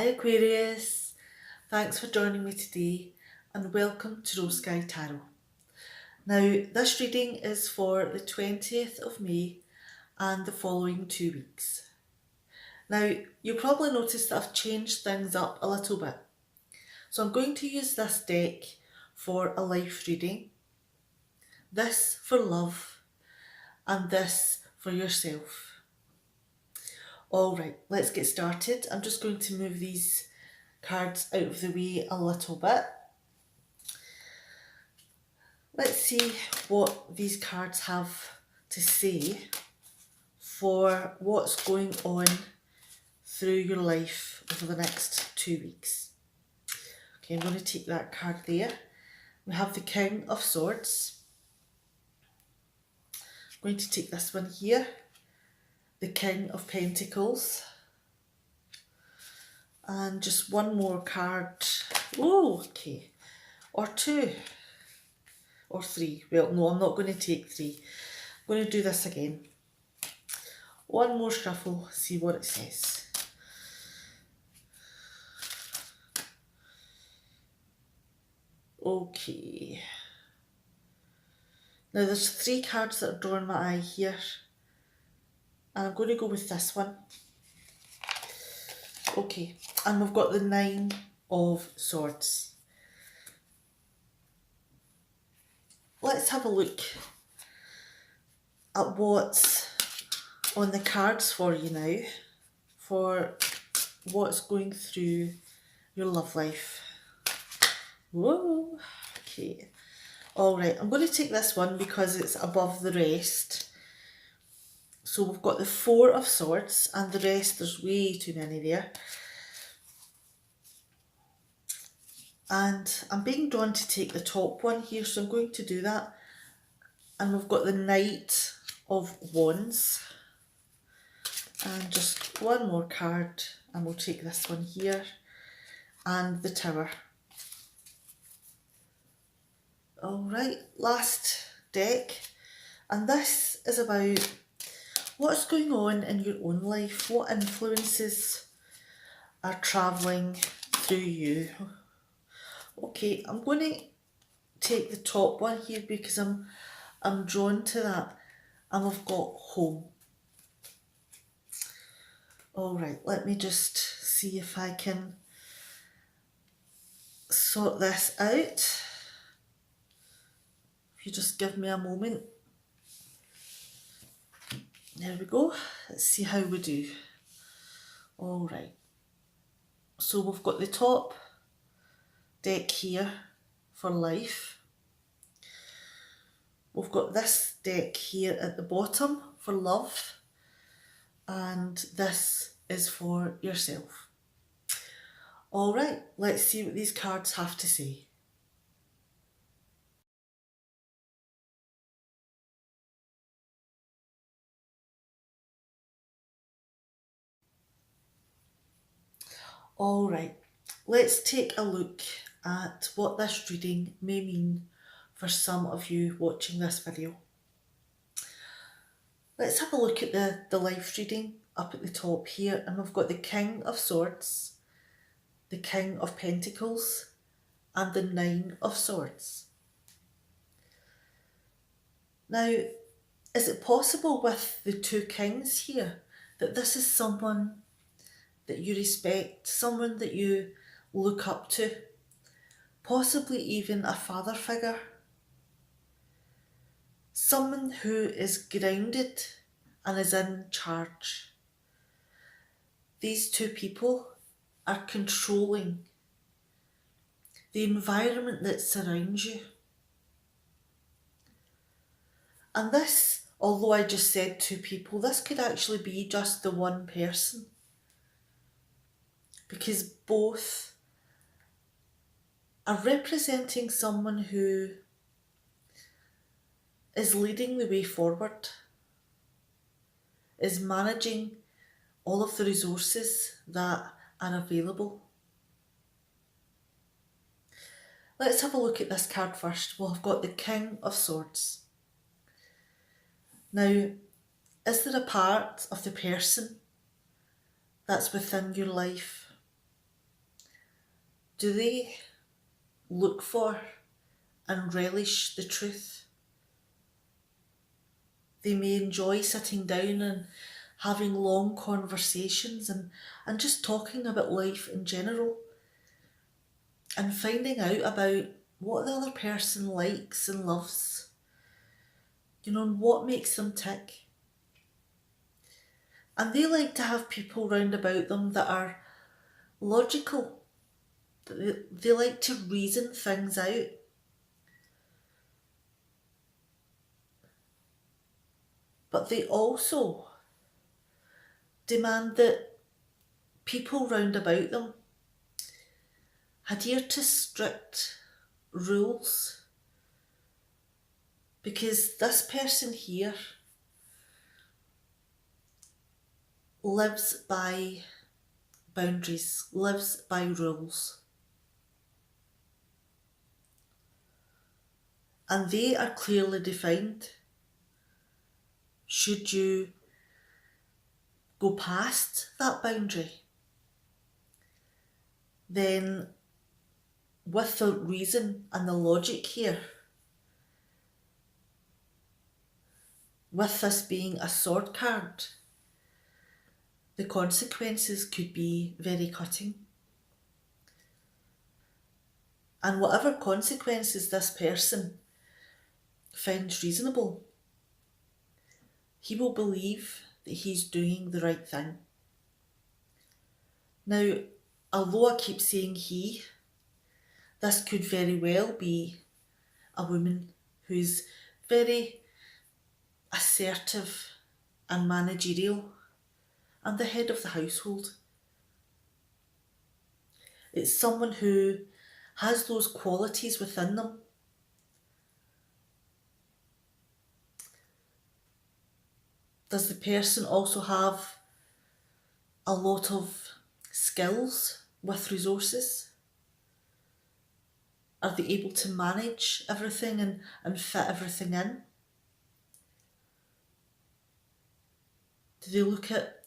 Hi Aquarius, thanks for joining me today and welcome to Rose Sky Tarot. Now this reading is for the 20th of May and the following 2 weeks. Now you'll probably notice that I've changed things up a little bit. So I'm going to use this deck for a life reading, this for love and this for yourself. Alright, let's get started. I'm just going to move these cards out of the way a little bit. Let's see what these cards have to say for what's going on through your life over the next 2 weeks. Okay, I'm going to take that card there. We have the King of Swords. I'm going to take this one here, the King of Pentacles. And just one more card. Oh, okay. Or two. Or three. Well, no, I'm not going to take three. I'm going to do this again. One more shuffle, see what it says. Okay. Now there's three cards that are drawing my eye here. And I'm going to go with this one. Okay, and we've got the Nine of Swords. Let's have a look at what's on the cards for you now, for what's going through your love life. Whoa, okay. Alright, I'm going to take this one because it's above the rest. So we've got the Four of Swords and the rest, there's way too many there. And I'm being drawn to take the top one here, so I'm going to do that. And we've got the Knight of Wands. And just one more card, and we'll take this one here. And the Tower. Alright, last deck. And this is about what's going on in your own life, what influences are travelling through you. Okay, I'm going to take the top one here because I'm drawn to that, and we've got home. Alright, let me just see if I can sort this out. If you just give me a moment. There we go. Let's see how we do. Alright. So we've got the top deck here for life. We've got this deck here at the bottom for love. And this is for yourself. Alright, let's see what these cards have to say. Alright, let's take a look at what this reading may mean for some of you watching this video. Let's have a look at the life reading up at the top here, and we've got the King of Swords, the King of Pentacles, and the Nine of Swords. Now, is it possible with the two kings here that this is someone that you respect, someone that you look up to, possibly even a father figure, someone who is grounded and is in charge? These two people are controlling the environment that surrounds you. And this, although I just said two people, this could actually be just the one person, because both are representing someone who is leading the way forward, is managing all of the resources that are available. Let's have a look at this card first. Well, I've got the King of Swords. Now, is there a part of the person that's within your life Do they look for and relish the truth? They may enjoy sitting down and having long conversations and just talking about life in general and finding out about what the other person likes and loves, and what makes them tick. And they like to have people round about them that are logical. They like to reason things out. But they also demand that people round about them adhere to strict rules, because this person here lives by boundaries, lives by rules. And they are clearly defined. Should you go past that boundary, then with the reason and the logic here, with this being a sword card, the consequences could be very cutting. And whatever consequences this person finds reasonable, he will believe that he's doing the right thing. Now, although I keep saying he, this could very well be a woman who's very assertive and managerial and the head of the household. It's someone who has those qualities within them. Does the person also have a lot of skills with resources? Are they able to manage everything and fit everything in? Do they look at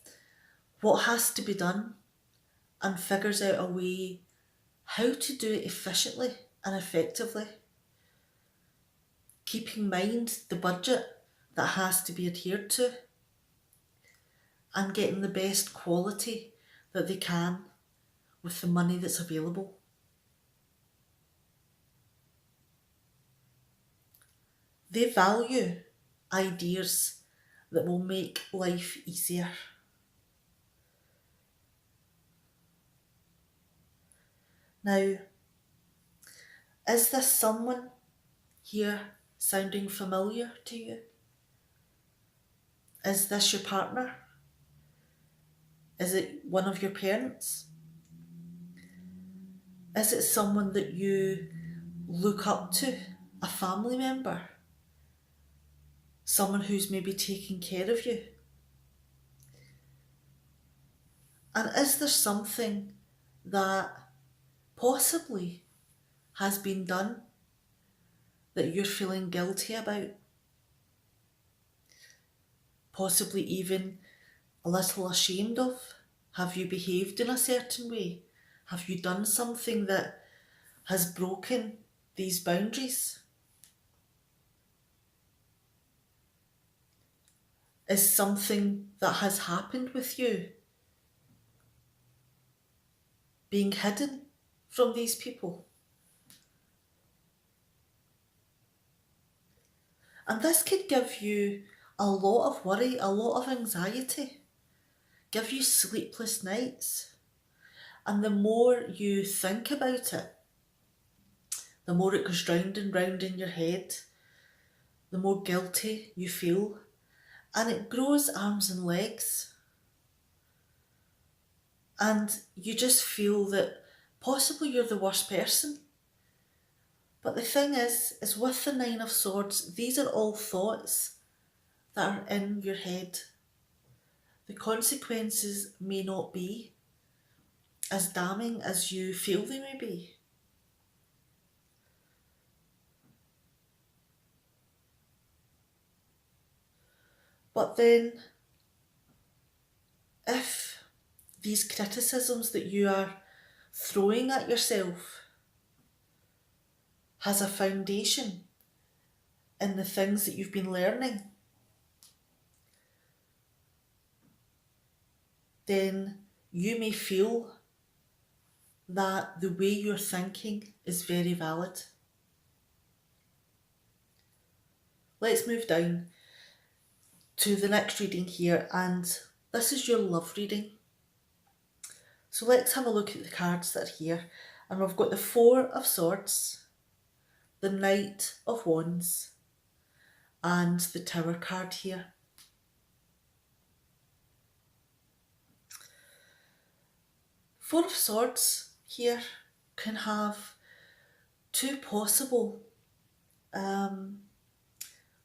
what has to be done and figures out a way how to do it efficiently and effectively? Keep in mind the budget that has to be adhered to and getting the best quality that they can with the money that's available. They value ideas that will make life easier. Now, is this someone here sounding familiar to you? Is this your partner? Is it one of your parents? Is it someone that you look up to, a family member? Someone who's maybe taking care of you? And is there something that possibly has been done that you're feeling guilty about? Possibly even a little ashamed of? Have you behaved in a certain way? Have you done something that has broken these boundaries? Is something that has happened with you being hidden from these people? And this could give you a lot of worry, a lot of anxiety, give you sleepless nights. And the more you think about it, the more it goes round and round in your head, the more guilty you feel, and it grows arms and legs. And you just feel that possibly you're the worst person. But the thing is with the Nine of Swords, these are all thoughts that are in your head. The consequences may not be as damning as you feel they may be. But then, if these criticisms that you are throwing at yourself has a foundation in the things that you've been learning, then you may feel that the way you're thinking is very valid. Let's move down to the next reading here, and this is your love reading. So let's have a look at the cards that are here. And we've got the Four of Swords, the Knight of Wands, and the Tower card here. Four of Swords here can have two possible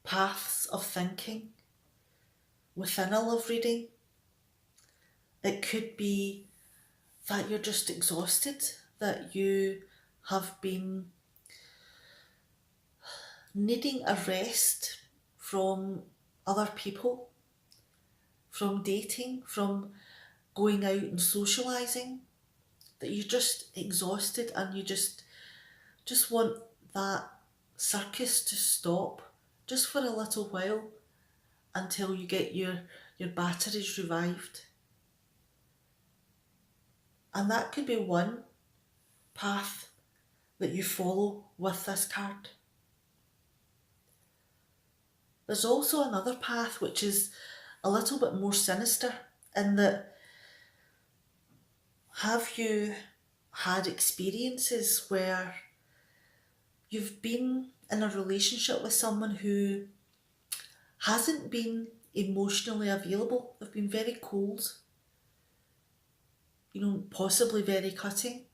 paths of thinking within a love reading. It could be that you're just exhausted, that you have been needing a rest from other people, from dating, from going out and socialising, that you're just exhausted and you just want that circus to stop just for a little while until you get your batteries revived. And that could be one path that you follow with this card. There's also another path which is a little bit more sinister, in that, have you had experiences where you've been in a relationship with someone who hasn't been emotionally available? They've been very cold, possibly very cutting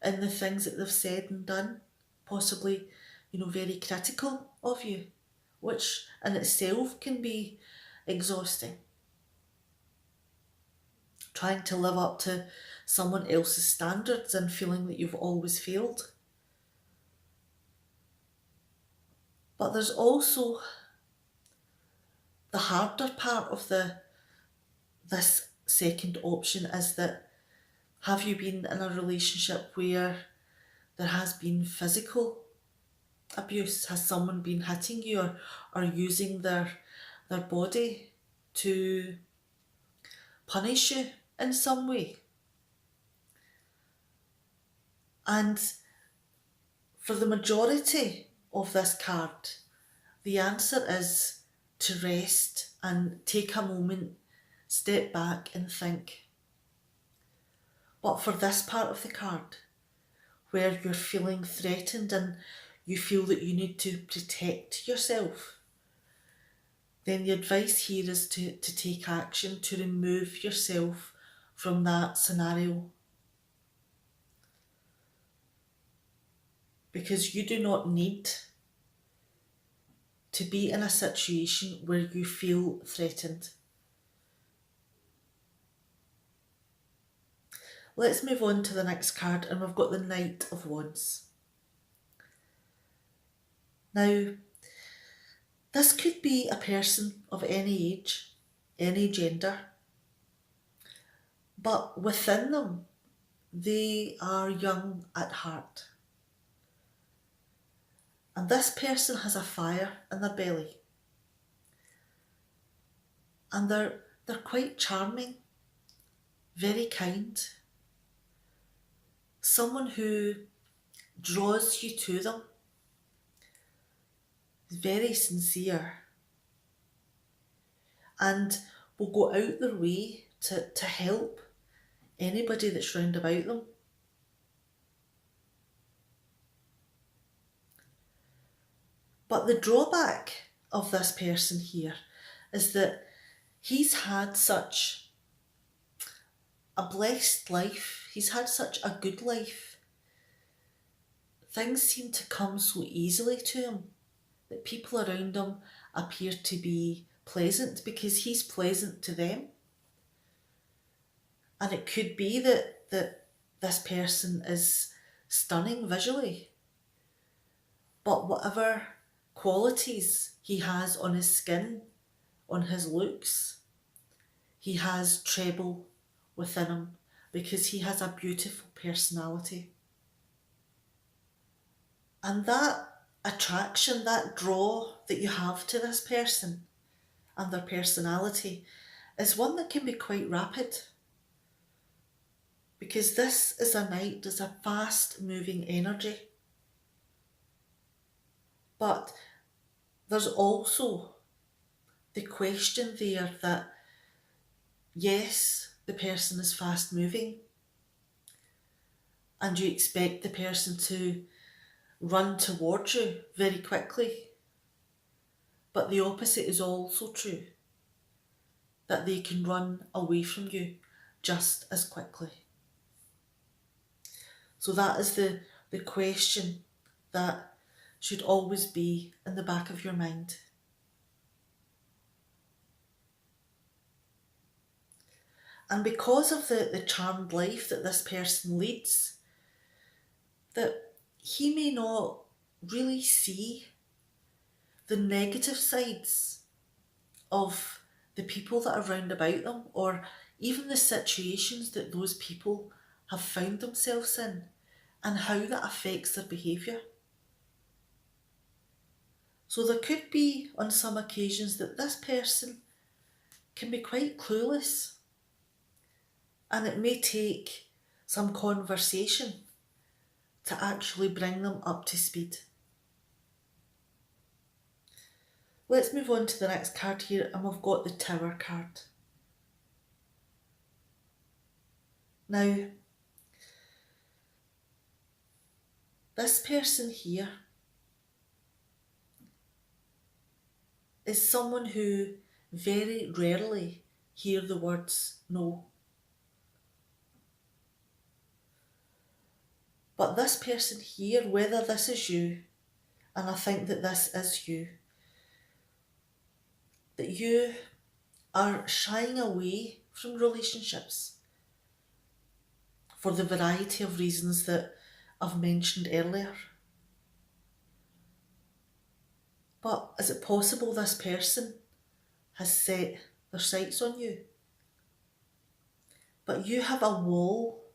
in the things that they've said and done, possibly, very critical of you, which in itself can be exhausting. Trying to live up to someone else's standards and feeling that you've always failed. But there's also the harder part of this second option, is that, have you been in a relationship where there has been physical abuse? Has someone been hitting you or using their body to punish you in some way? And for the majority of this card, the answer is to rest and take a moment, step back and think. But for this part of the card, where you're feeling threatened and you feel that you need to protect yourself, then the advice here is to take action, to remove yourself from that scenario. Because you do not need to be in a situation where you feel threatened. Let's move on to the next card, and we've got the Knight of Wands. Now, this could be a person of any age, any gender, but within them, they are young at heart. And this person has a fire in their belly. And they're quite charming, very kind. Someone who draws you to them, very sincere, and will go out their way to help anybody that's round about them. But the drawback of this person here is that he's had such a blessed life. He's had such a good life. Things seem to come so easily to him that people around him appear to be pleasant because he's pleasant to them. And it could be that this person is stunning visually, but whatever qualities he has on his skin, on his looks, he has treble within him, because he has a beautiful personality. And that attraction, that draw that you have to this person and their personality is one that can be quite rapid. Because this is a night, there's a fast moving energy. But there's also the question there that, yes, the person is fast moving and you expect the person to run towards you very quickly. But the opposite is also true, that they can run away from you just as quickly. So that is the question that should always be in the back of your mind. And because of the charmed life that this person leads, that he may not really see the negative sides of the people that are round about them, or even the situations that those people have found themselves in, and how that affects their behaviour. So there could be on some occasions that this person can be quite clueless, and it may take some conversation to actually bring them up to speed. Let's move on to the next card here, and we've got the Tower card. Now, this person here is someone who very rarely hear the words no. But this person here, whether this is you, and I think that this is you, that you are shying away from relationships for the variety of reasons that I've mentioned earlier. But is it possible this person has set their sights on you? But you have a wall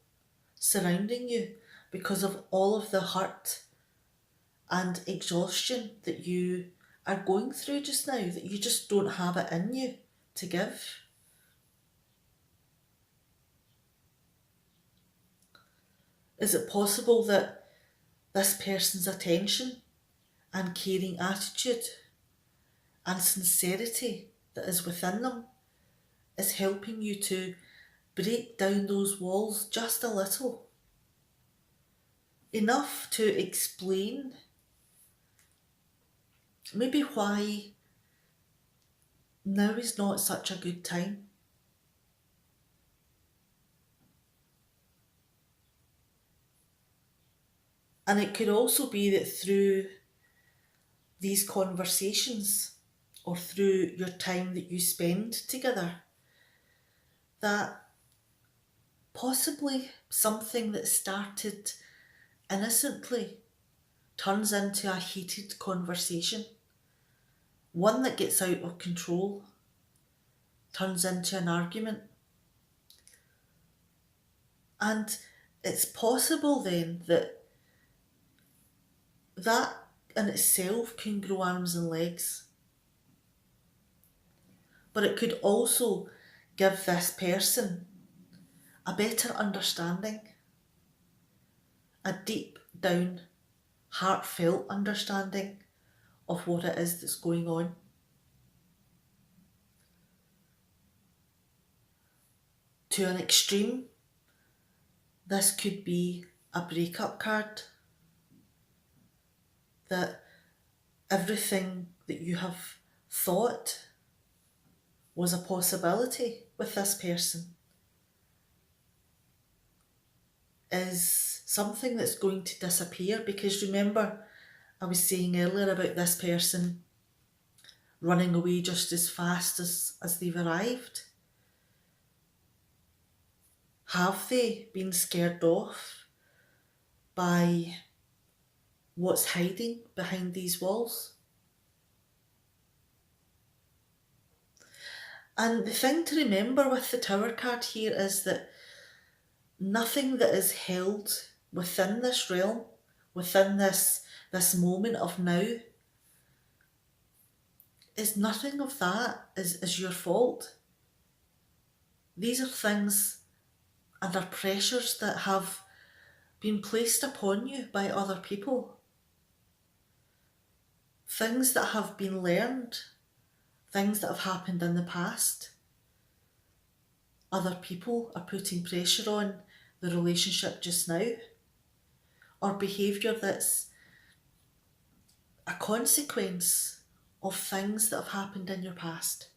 surrounding you because of all of the hurt and exhaustion that you are going through just now, that you just don't have it in you to give. Is it possible that this person's attention and caring attitude and sincerity that is within them is helping you to break down those walls just a little? Enough to explain maybe why now is not such a good time. And it could also be that through these conversations or through your time that you spend together, that possibly something that started innocently turns into a heated conversation. One that gets out of control turns into an argument. And it's possible then that that in itself can grow arms and legs. But it could also give this person a better understanding, a deep down, heartfelt understanding of what it is that's going on. To an extreme, this could be a breakup card, that everything that you have thought was a possibility with this person is something that's going to disappear. Because remember, I was saying earlier about this person running away just as fast as they've arrived. Have they been scared off by what's hiding behind these walls? And the thing to remember with the Tower card here is that nothing that is held within this realm, within this moment of now, is nothing of that is your fault. These are things and are pressures that have been placed upon you by other people. Things that have been learned, things that have happened in the past. Other people are putting pressure on the relationship just now, or behaviour that's a consequence of things that have happened in your past.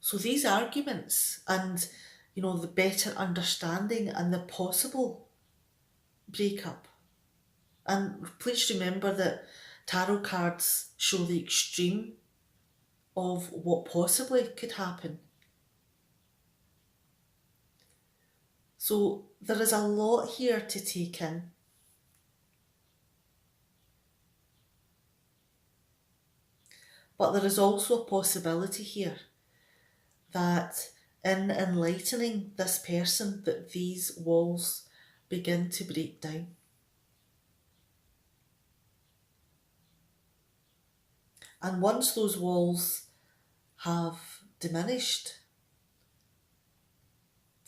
So these arguments and, the better understanding and the possible breakup. And please remember that tarot cards show the extreme of what possibly could happen. So there is a lot here to take in. But there is also a possibility here that in enlightening this person, that these walls begin to break down. And once those walls have diminished,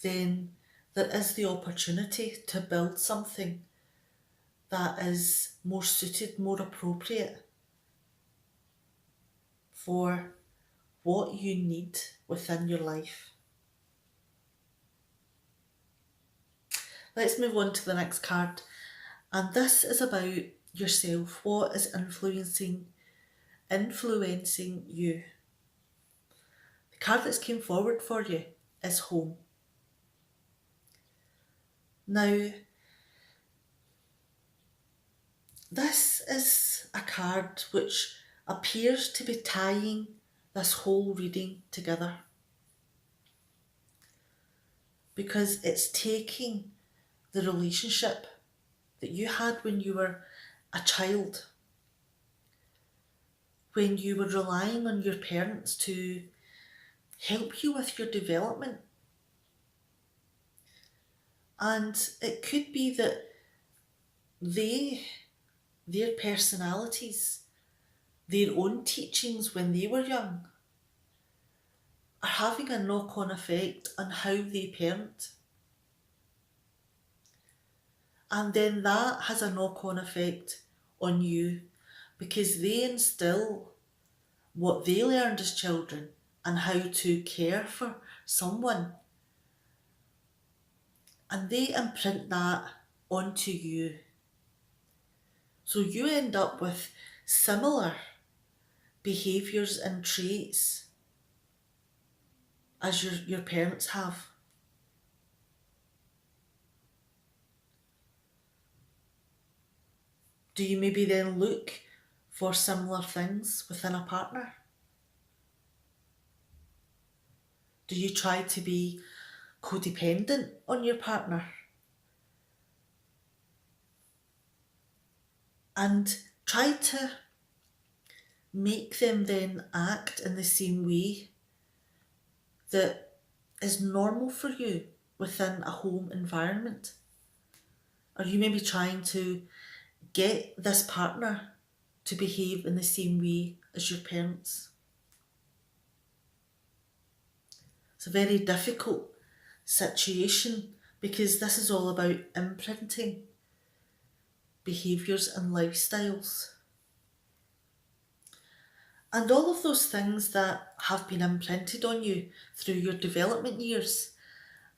then there is the opportunity to build something that is more suited, more appropriate for what you need within your life. Let's move on to the next card. And this is about yourself. What is influencing you? The card that's came forward for you is home. Now, this is a card which appears to be tying this whole reading together, because it's taking the relationship that you had when you were a child, when you were relying on your parents to help you with your development. And it could be that their personalities, their own teachings when they were young, are having a knock-on effect on how they parent. And then that has a knock-on effect on you, because they instill what they learned as children and how to care for someone. And they imprint that onto you. So you end up with similar behaviours and traits as your parents have. Do you maybe then look for similar things within a partner? Do you try to be codependent on your partner? And try to make them then act in the same way that is normal for you within a home environment? Are you maybe trying to get this partner to behave in the same way as your parents? It's a very difficult situation, because this is all about imprinting behaviours and lifestyles. And all of those things that have been imprinted on you through your development years,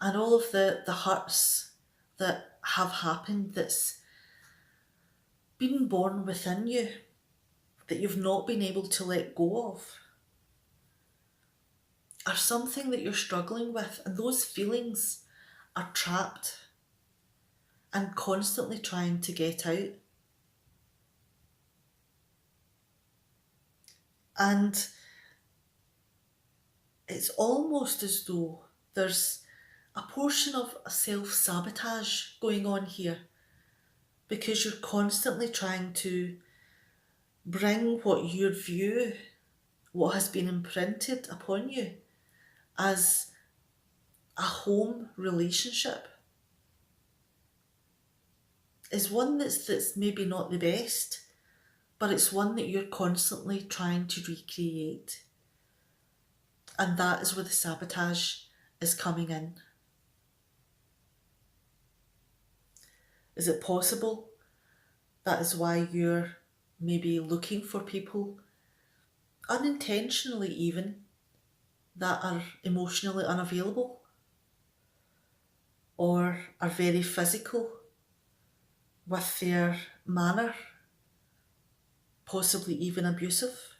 and all of the hurts that have happened that's been born within you, that you've not been able to let go of, are something that you're struggling with, and those feelings are trapped and constantly trying to get out. And it's almost as though there's a portion of self-sabotage going on here, because you're constantly trying to bring what has been imprinted upon you as a home relationship is one that's maybe not the best, but it's one that you're constantly trying to recreate. And that is where the sabotage is coming in. Is it possible that is why you're maybe looking for people, unintentionally even, that are emotionally unavailable or are very physical with their manner, possibly even abusive?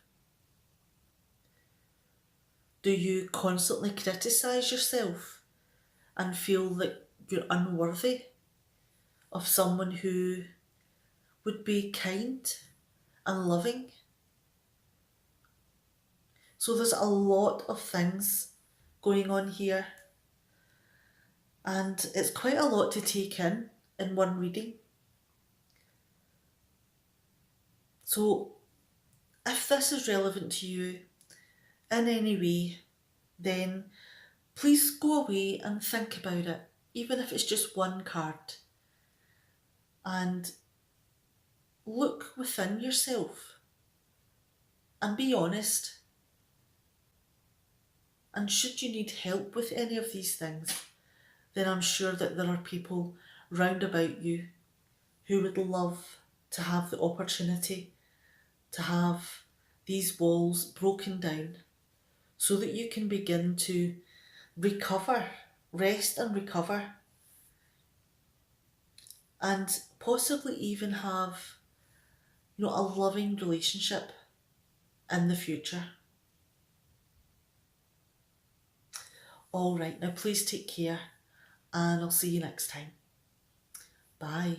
Do you constantly criticise yourself and feel that you're unworthy of someone who would be kind and loving? So there's a lot of things going on here, and it's quite a lot to take in one reading. So if this is relevant to you in any way, then please go away and think about it, even if it's just one card, and look within yourself and be honest. And should you need help with any of these things, then I'm sure that there are people round about you who would love to have the opportunity to have these walls broken down so that you can begin to recover, rest and recover, and possibly even have, a loving relationship in the future. All right, now please take care, and I'll see you next time. Bye.